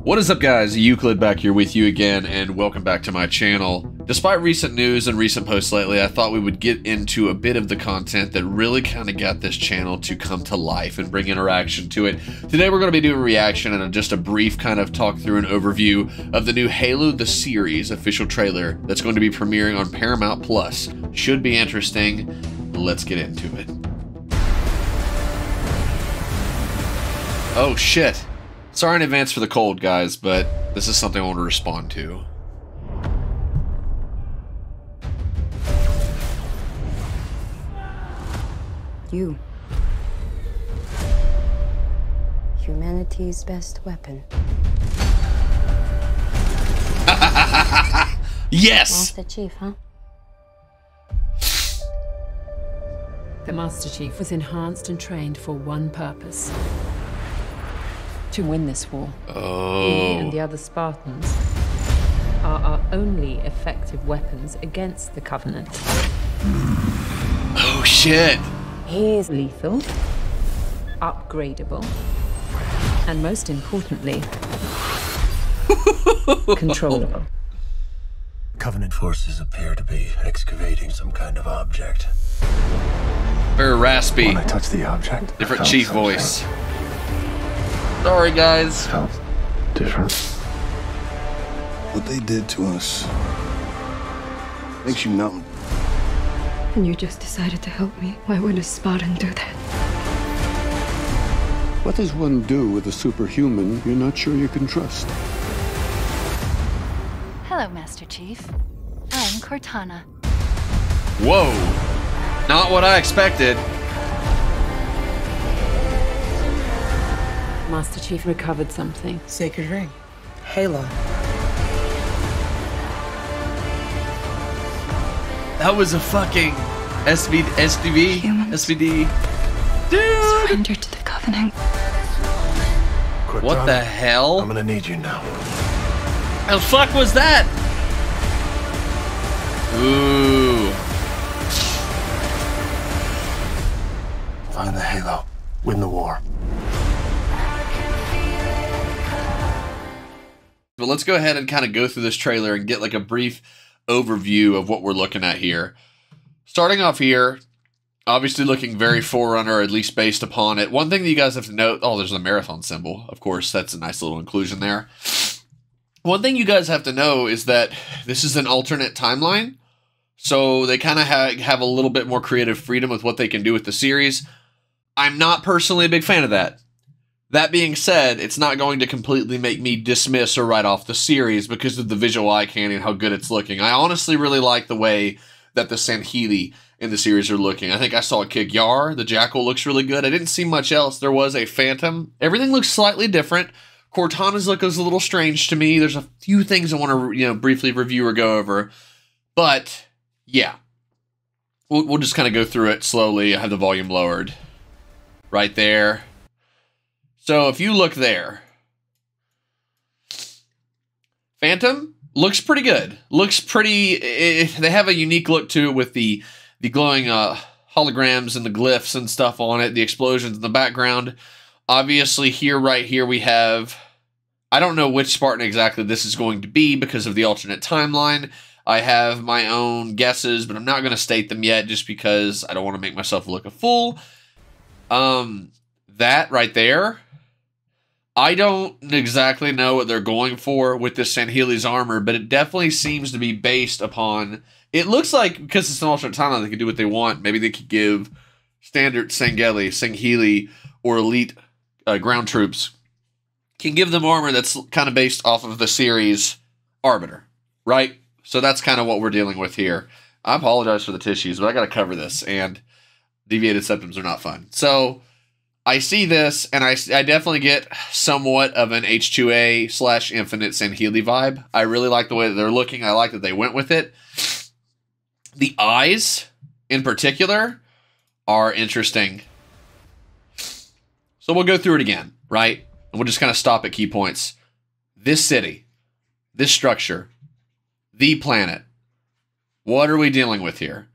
What is up, guys? Euclid back here with you again, and welcome back to my channel. Despite recent news and recent posts lately, I thought we would get into a bit of the content that really kind of got this channel to come to life and bring interaction to it. Today we're going to be doing a reaction and just a brief kind of talk through an overview of the new Halo the Series official trailer that's going to be premiering on Paramount Plus. Should be interesting. Let's get into it. Oh shit. Sorry in advance for the cold, guys, but this is something I want to respond to. You. Humanity's best weapon. Yes! Master Chief, huh? The Master Chief was enhanced and trained for one purpose. To win this war. Oh. He and the other Spartans are our only effective weapons against the Covenant. Oh shit. He is lethal, upgradable, and most importantly, controllable. Covenant forces appear to be excavating some kind of object. Very raspy. When I touched the object, Different chief voice. Sorry, guys. Felt different. What they did to us makes you numb. And you just decided to help me. Why would a Spartan do that? What does one do with a superhuman you're not sure you can trust? Hello, Master Chief. I'm Cortana. Whoa. Not what I expected. Master Chief recovered something. Sacred ring. Halo. That was a fucking SVD? Humans. SVD? Dude! Surrender to the Covenant. Cortana, What the hell? I'm gonna need you now. The fuck was that? Ooh. Find the Halo. Win the war. But let's go ahead and kind of go through this trailer and get like a brief overview of what we're looking at here. Starting off here, obviously looking very Forerunner, at least based upon it. One thing that you guys have to note, oh, there's a marathon symbol. Of course, that's a nice little inclusion there. One thing you guys have to know is that this is an alternate timeline. So they kind of have a little bit more creative freedom with what they can do with the series. I'm not personally a big fan of that. That being said, it's not going to completely make me dismiss or write off the series because of the visual eye candy and how good it's looking. I honestly really like the way that the Sanhili in the series are looking. I think I saw a Kig Yar. The Jackal looks really good. I didn't see much else. There was a Phantom. Everything looks slightly different. Cortana's look is a little strange to me. There's a few things I want to briefly review or go over. But, yeah. We'll just kind of go through it slowly. I have the volume lowered. Right there. So if you look there, Phantom looks pretty good. Looks pretty, they have a unique look to it with the glowing holograms and the glyphs and stuff on it, the explosions in the background. Obviously here, right here, we have, I don't know which Spartan exactly this is going to be because of the alternate timeline. I have my own guesses, but I'm not going to state them yet just because I don't want to make myself look a fool. That right there, I don't exactly know what they're going for with this Sanhili's armor, but it definitely seems to be based upon... It looks like, because it's an alternate timeline, they can do what they want. Maybe they could give standard Sanhili, or elite ground troops, can give them armor that's kind of based off of the series Arbiter, right? So that's kind of what we're dealing with here. I apologize for the tissues, but I got to cover this, and deviated septums are not fun. So... I see this, and I definitely get somewhat of an H2A/Infinite Sanhili vibe. I really like the way that they're looking. I like that they went with it. The eyes, in particular, are interesting. So we'll go through it again, right? And we'll just kind of stop at key points. This city, this structure, the planet. What are we dealing with here?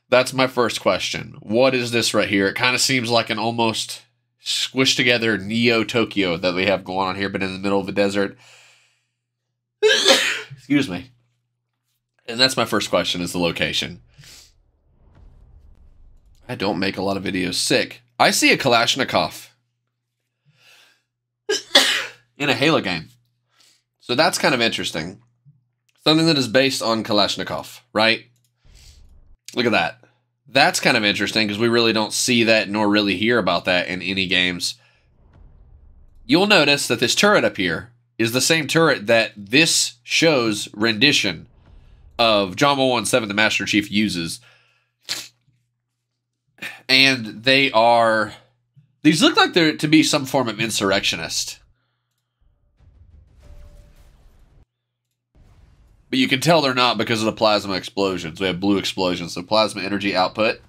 That's my first question. What is this right here? It kind of seems like an almost squished together Neo Tokyo that we have going on here, but in the middle of a desert. Excuse me. And that's my first question, is the location. I don't make a lot of videos. Sick. I see a Kalashnikov in a Halo game. So that's kind of interesting. Something that is based on Kalashnikov, right? Look at that. That's kind of interesting because we really don't see that nor really hear about that in any games. You'll notice that this turret up here is the same turret that this show's rendition of John 117, the Master Chief, uses. And these look like they're to be some form of insurrectionist. But you can tell they're not because of the plasma explosions. We have blue explosions, so plasma energy output.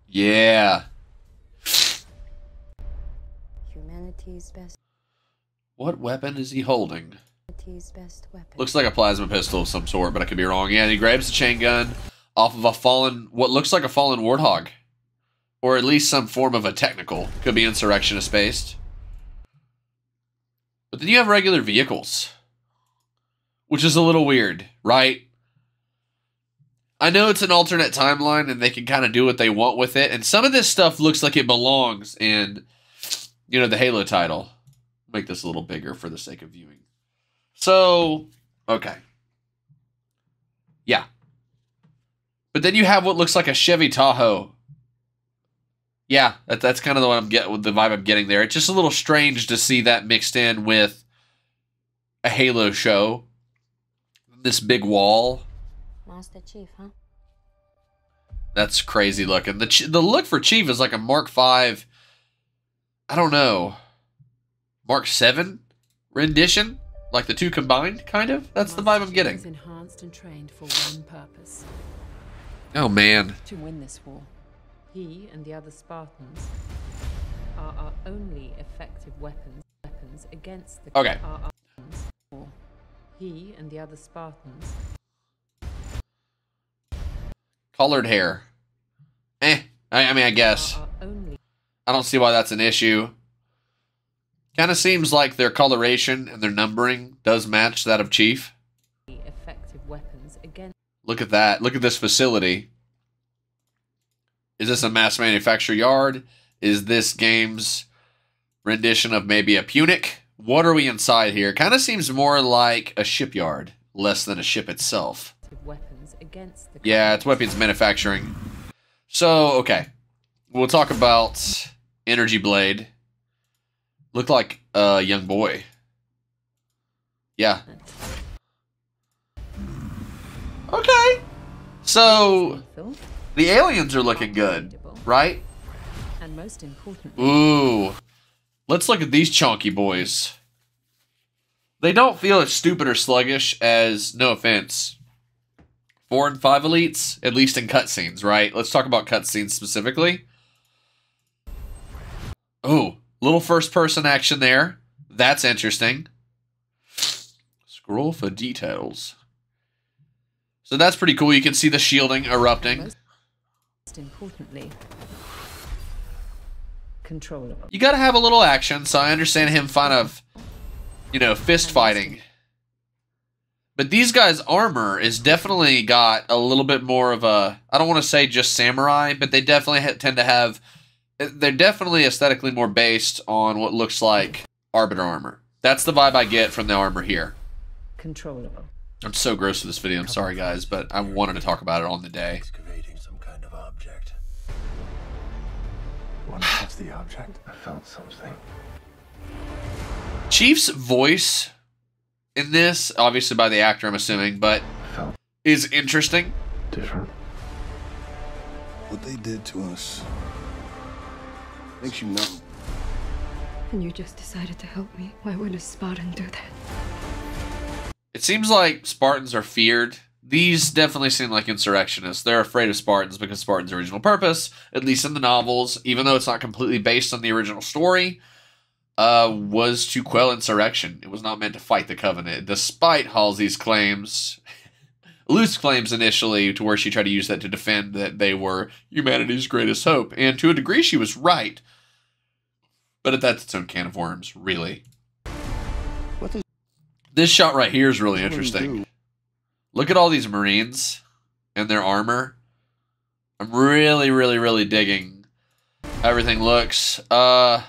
Yeah. Humanity's best. What weapon is he holding? Humanity's best weapon. Looks like a plasma pistol of some sort, but I could be wrong. Yeah, and he grabs the chain gun off of what looks like a fallen warthog. Or at least some form of a technical. Could be insurrectionist based. But then you have regular vehicles. Which is a little weird, right? I know it's an alternate timeline and they can kind of do what they want with it. And some of this stuff looks like it belongs in, you know, the Halo title. Make this a little bigger for the sake of viewing. So, okay. Yeah. But then you have what looks like a Chevy Tahoe. Yeah, that's kind of the vibe I'm getting there. It's just a little strange to see that mixed in with a Halo show. This big wall. Master Chief, huh? That's crazy looking. The look for Chief is like a Mark V, I don't know, Mark 7 rendition? Like the two combined, kind of? That's the vibe I'm getting. Master Chief is enhanced and trained for one purpose. Oh, man. To win this war. He and the other Spartans are our only effective weapons against the Okay. war. He and the other Spartans. Colored hair. I mean, I guess. I don't see why that's an issue. Kind of seems like their coloration and their numbering does match that of Chief. Effective weapons against. Look at that. Look at this facility. Is this a mass manufacture yard? Is this game's rendition of maybe a Punic? What are we inside here? Kind of seems more like a shipyard, less than a ship itself. Weapons against the yeah, it's weapons manufacturing. So, okay. We'll talk about Energy Blade. Looked like a young boy. Yeah. Okay. So, the aliens are looking good, right? And most importantly, ooh. Let's look at these chonky boys. They don't feel as stupid or sluggish as, no offense, 4 and 5 elites, at least in cutscenes, right? Let's talk about cutscenes specifically. Oh, little first-person action there. That's interesting. Scroll for details. So that's pretty cool. You can see the shielding erupting. most importantly, controllable. You gotta have a little action, so I understand him kind of, you know, fist fighting. But these guys' armor is definitely got a little bit more of a, I don't want to say just samurai, but they definitely tend to have, they're definitely aesthetically more based on what looks like Arbiter armor. That's the vibe I get from the armor here. Controllable. I'm so gross for this video, I'm sorry guys, but I wanted to talk about it on the day. Excavating some kind of object. When I touched the object, I felt something. Chief's voice in this, obviously by the actor I'm assuming, but is interesting. Different. What they did to us makes you numb. And you just decided to help me. Why would a Spartan do that? It seems like Spartans are feared. These definitely seem like insurrectionists. They're afraid of Spartans because Spartans' original purpose, at least in the novels, even though it's not completely based on the original story, was to quell insurrection. It was not meant to fight the Covenant, despite Halsey's claims, loose claims initially, to where she tried to use that to defend that they were humanity's greatest hope. And to a degree, she was right. But that's its own can of worms, really. What does This shot right here is really this one interesting. do? Look at all these Marines and their armor. I'm really, really, really digging how everything looks. The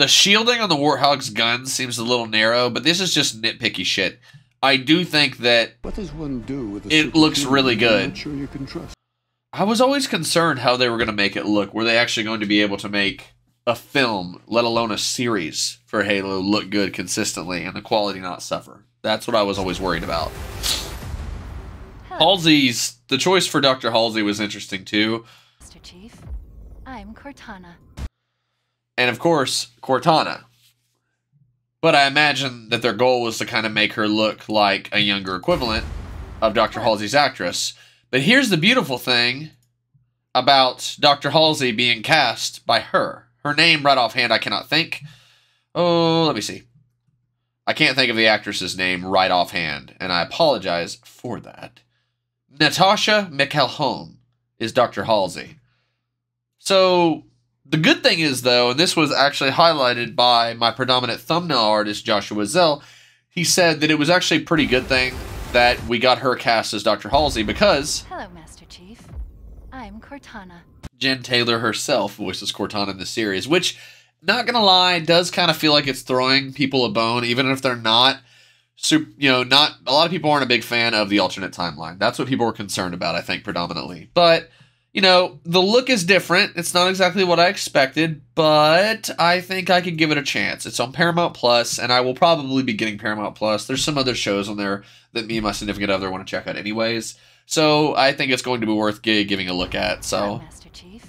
shielding on the Warthog's gun seems a little narrow, but this is just nitpicky shit. I do think that What does one do with a it looks superhuman really you're good. not sure you can trust? I was always concerned how they were going to make it look. Were they actually going to be able to make a film, let alone a series, for Halo look good consistently and the quality not suffer? That's what I was always worried about. Halsey's, the choice for Dr. Halsey was interesting too. Master Chief, I'm Cortana. And of course, Cortana. But I imagine that their goal was to kind of make her look like a younger equivalent of Dr. Halsey's actress. But here's the beautiful thing about Dr. Halsey being cast by her. Her name right offhand I cannot think. Oh, let me see. I can't think of the actress's name right offhand, and I apologize for that. Natasha McElhone is Dr. Halsey. So the good thing is, though, and this was actually highlighted by my predominant thumbnail artist, Joshua Zell, he said that it was actually a pretty good thing that we got her cast as Dr. Halsey because Hello, Master Chief. I'm Cortana. Jen Taylor herself voices Cortana in the series, which, not gonna lie, does kind of feel like it's throwing people a bone, even if they're not not a lot of people aren't a big fan of the alternate timeline. That's what people were concerned about, I think, predominantly. But the look is different. It's not exactly what I expected, but I think I could give it a chance. It's on Paramount Plus, and I will probably be getting Paramount Plus. There's some other shows on there that me and my significant other want to check out anyways. So I think it's going to be worth giving a look at. Hello, So Master Chief.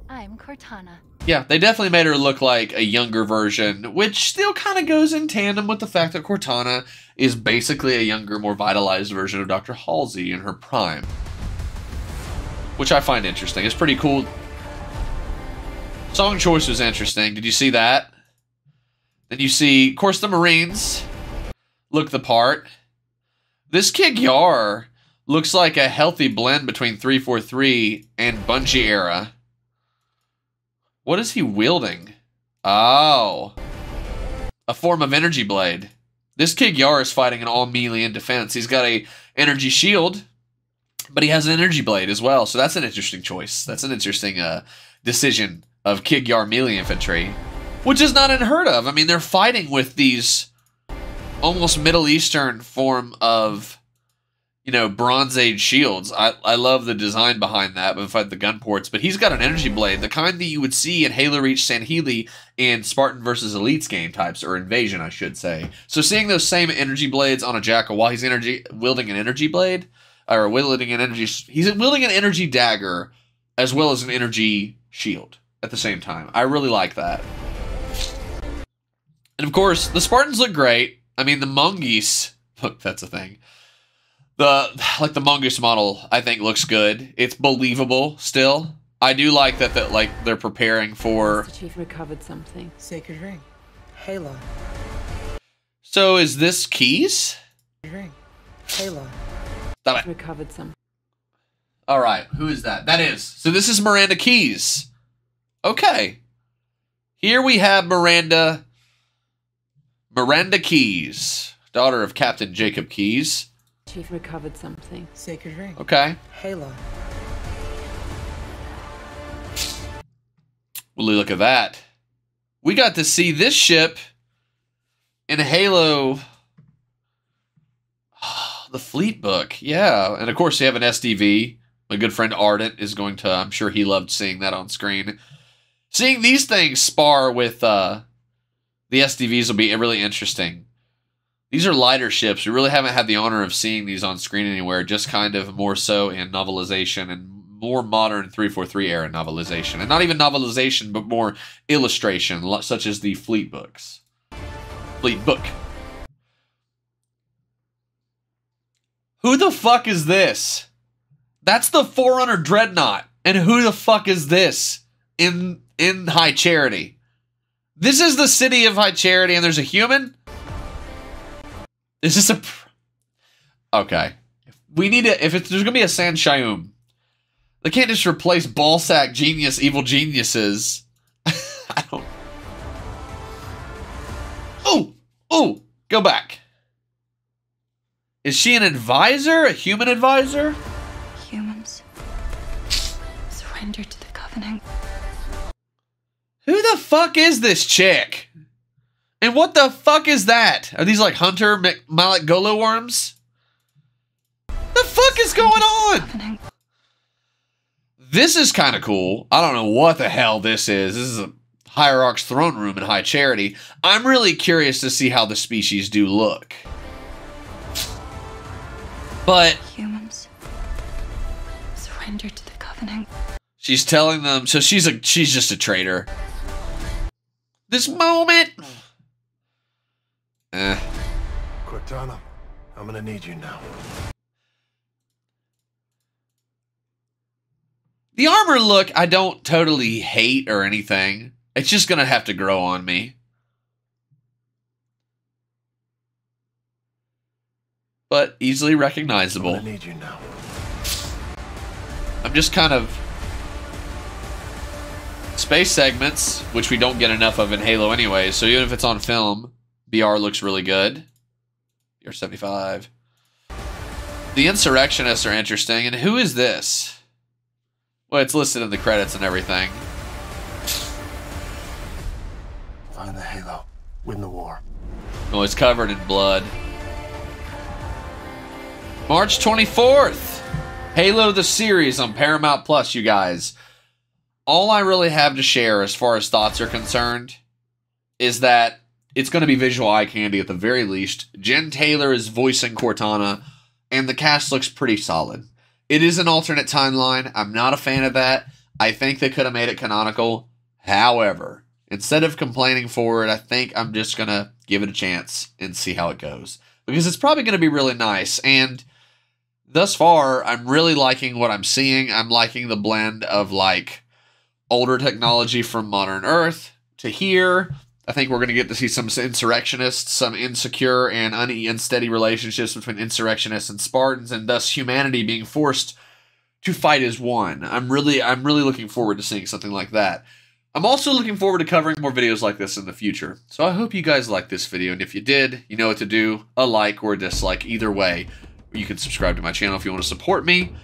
I'm Cortana. yeah, they definitely made her look like a younger version, which still kind of goes in tandem with the fact that Cortana is basically a younger, more vitalized version of Dr. Halsey in her prime. Which I find interesting. It's pretty cool. Song choice was interesting. Did you see that? Then you see, of course, the Marines look the part. This Kig Yar looks like a healthy blend between 343 and Bungie era. What is he wielding? Oh. A form of energy blade. This Kig Yar is fighting an all melee in defense. He's got a energy shield, but he has an energy blade as well. So that's an interesting choice. That's an interesting decision of Kig Yar melee infantry, which is not unheard of. I mean, they're fighting with these almost Middle Eastern form of Bronze Age shields. I love the design behind that, but fight the gun ports. But he's got an energy blade, the kind that you would see in Halo Reach Sanheli in Spartan versus Elites game types, or Invasion, I should say. So seeing those same energy blades on a Jackal while he's wielding an energy blade, or he's wielding an energy dagger as well as an energy shield at the same time. I really like that. And of course, the Spartans look great. I mean, the mongoose, look, that's a thing. The mongoose model, I think, looks good. It's believable still. I do like that they're preparing for. Master Chief recovered something. Sacred ring. Halo. So is this Keys? Ring. Halo. Stop it. Recovered some. All right, who is that? That is. So this is Miranda Keys. Okay. Here we have Miranda Keys, daughter of Captain Jacob Keys. Chief recovered something. Sacred ring. Okay. Halo. Well, look at that. We got to see this ship in Halo, the Fleet book. Yeah. And of course, you have an SDV. My good friend Ardent is going to, I'm sure he loved seeing that on screen. Seeing these things spar with the SDVs will be really interesting. These are lighter ships. We really haven't had the honor of seeing these on screen anywhere, just kind of more so in novelization and more modern 343 era novelization. And not even novelization, but more illustration, such as the Fleet books. Fleet book. Who the fuck is this? That's the Forerunner Dreadnought. And who the fuck is this in High Charity? This is the city of High Charity, and there's a human? Is this a... Okay. We need to... If there's going to be a San Shayum, they can't just replace ballsack genius, evil geniuses. Oh, go back. Is she an advisor? A human advisor? Humans surrender to the Covenant. Who the fuck is this chick? And what the fuck is that? Are these like Hunter Malak Golo worms? The fuck is going on? This is kind of cool. I don't know what the hell this is. This is a Hierarch's throne room in High Charity. I'm really curious to see how the species do look. But Humans surrender to the Covenant. she's telling them, so she's just a traitor. This moment. Cortana, I'm gonna need you now. The armor look, I don't totally hate or anything. It's just gonna have to grow on me. But easily recognizable. I need you now. I'm just kind of... Space segments, which we don't get enough of in Halo anyway, so even if it's on film, BR looks really good. BR 75. The insurrectionists are interesting, and who is this? Well, it's listed in the credits and everything. Find the Halo. Win the war. Oh, it's covered in blood. March 24th. Halo the series on Paramount Plus, you guys. All I really have to share as far as thoughts are concerned is that it's going to be visual eye candy at the very least. Jen Taylor is voicing Cortana, and the cast looks pretty solid. It is an alternate timeline. I'm not a fan of that. I think they could have made it canonical. However, instead of complaining for it, I think I'm just going to give it a chance and see how it goes. Because it's probably going to be really nice. And thus far, I'm really liking what I'm seeing. I'm liking the blend of like older technology from modern Earth to here. I think we're going to get to see some insurrectionists, some insecure and unsteady relationships between insurrectionists and Spartans, and thus humanity being forced to fight as one. I'm really looking forward to seeing something like that. I'm also looking forward to covering more videos like this in the future. So I hope you guys liked this video, and if you did, you know what to do. A like or a dislike, either way. You can subscribe to my channel if you want to support me.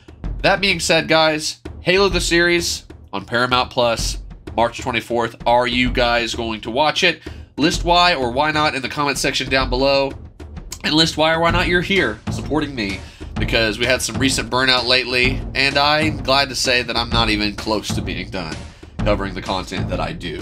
That being said, guys, Halo the series on Paramount Plus, March 24th. Are you guys going to watch it? List why or why not in the comment section down below. And list why or why not you're here supporting me. Because we had some recent burnout lately, and I'm glad to say that I'm not even close to being done covering the content that I do.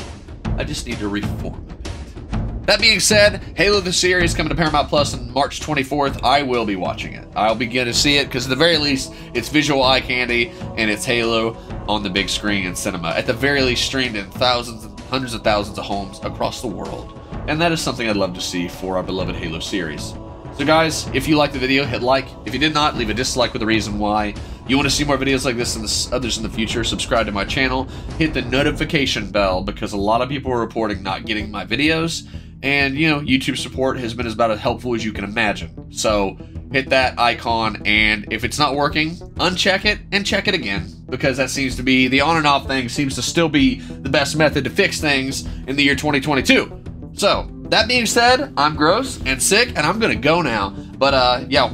I just need to reform a bit. That being said, Halo the series coming to Paramount Plus on March 24th. I will be watching it. I'll begin to see it because at the very least, it's visual eye candy and it's Halo on the big screen in cinema. At the very least, streamed in thousands and hundreds of thousands of homes across the world. And that is something I'd love to see for our beloved Halo series. So guys, if you liked the video, hit like. If you did not, leave a dislike with a reason why. You want to see more videos like this and others in the future, subscribe to my channel. Hit the notification bell because a lot of people are reporting not getting my videos. And, you know, YouTube support has been about as helpful as you can imagine. So hit that icon, and if it's not working, uncheck it and check it again. Because that seems to be, the on and off thing seems to still be the best method to fix things in the year 2022. So, that being said, I'm gross and sick, and I'm gonna go now. But, yeah,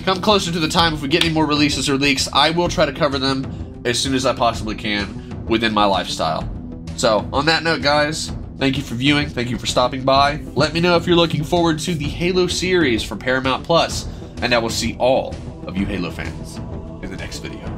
come closer to the time if we get any more releases or leaks, I will try to cover them as soon as I possibly can within my lifestyle. So, on that note, guys, thank you for viewing, thank you for stopping by. Let me know if you're looking forward to the Halo series from Paramount Plus, and I will see all of you Halo fans in the next video.